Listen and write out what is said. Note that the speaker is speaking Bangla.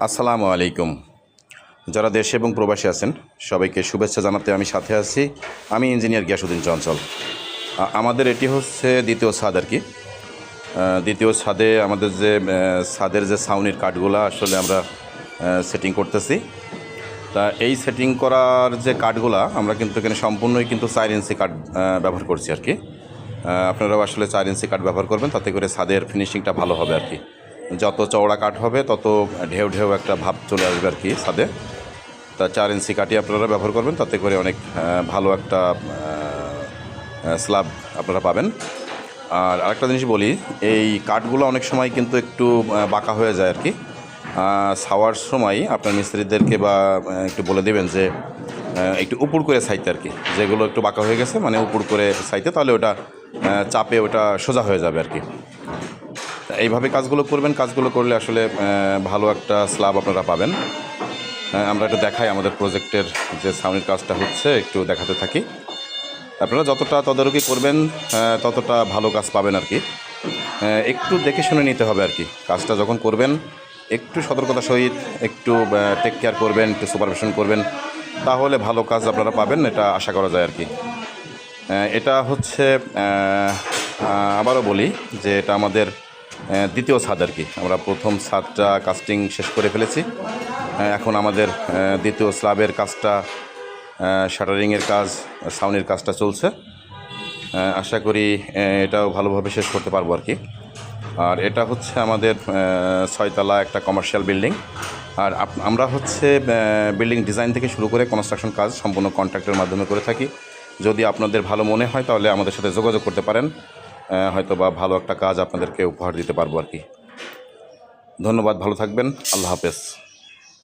আসসালামু আলাইকুম। যারা দেশে এবং প্রবাসী আছেন সবাইকে শুভেচ্ছা জানাতে আমি সাথে আছি। আমি ইঞ্জিনিয়ার গিয়াসউদ্দিন চঞ্চল। আমাদের এটি হচ্ছে দ্বিতীয় ছাদ আর কি। দ্বিতীয় ছাদে আমাদের যে ছাদের যে ছাউনির কাঠগুলো আসলে আমরা সেটিং করতেছি। তা এই সেটিং করার যে কাঠগুলা আমরা কিন্তু এখানে সম্পূর্ণই কিন্তু 4 ইঞ্চি কাঠ ব্যবহার করছি আর কি। আপনারাও আসলে 4 ইঞ্চি কাঠ ব্যবহার করবেন, তাতে করে ছাদের ফিনিশিংটা ভালো হবে আর কি। যত চওড়া কাঠ হবে তত ঢেউ ঢেউ একটা ভাব চলে আসবে আর কি ছাদে। তা 4 ইঞ্চি কাঠই আপনারা ব্যবহার করবেন, তাতে করে অনেক ভালো একটা স্ল্যাব আপনারা পাবেন। আর আরেকটা জিনিস বলি, এই কাঠগুলো অনেক সময় কিন্তু একটু বাঁকা হয়ে যায় আর কি। ছাওয়ার সময় আপনার মিস্ত্রিদেরকে বা একটু বলে দেবেন যে একটু উপর করে ছাইতে আর কি। যেগুলো একটু বাঁকা হয়ে গেছে মানে উপর করে ছাইতে, তাহলে ওটা চাপে ওটা সোজা হয়ে যাবে আর কি। এইভাবে কাজগুলো করবেন। কাজগুলো করলে আসলে ভালো একটা স্ল্যাব আপনারা পাবেন। আমরা একটু দেখাই আমাদের প্রজেক্টের যে ছাউনির কাজটা হচ্ছে, একটু দেখাতে থাকি। আপনারা যতটা তদারকি করবেন ততটা ভালো কাজ পাবেন আর কি। একটু দেখে শুনে নিতে হবে আর কি। কাজটা যখন করবেন একটু সতর্কতার সহিত একটু টেক কেয়ার করবেন, একটু সুপারভিশন করবেন, তাহলে ভালো কাজ আপনারা পাবেন, এটা আশা করা যায় আর কি। এটা হচ্ছে আবারও বলি যে এটা আমাদের দ্বিতীয় ছাদ আর কি। আমরা প্রথম ছাদটা কাস্টিং শেষ করে ফেলেছি। এখন আমাদের দ্বিতীয় স্ল্যাবের কাজটা, শাটারিংয়ের কাজ, ছাউনির কাজটা চলছে। আশা করি এটাও ভালোভাবে শেষ করতে পারবো আর কি। আর এটা হচ্ছে আমাদের 6 তলা একটা কমার্শিয়াল বিল্ডিং। আর আমরা হচ্ছে বিল্ডিং ডিজাইন থেকে শুরু করে কনস্ট্রাকশন কাজ সম্পূর্ণ কন্ট্রাক্টের মাধ্যমে করে থাকি। যদি আপনাদের ভালো মনে হয় তাহলে আমাদের সাথে যোগাযোগ করতে পারেন, হয়তো বা ভালো একটা কাজ আপনাদেরকে উপহার দিতে পারবো আর কি। ধন্যবাদ, ভালো থাকবেন, আল্লাহ হাফেজ।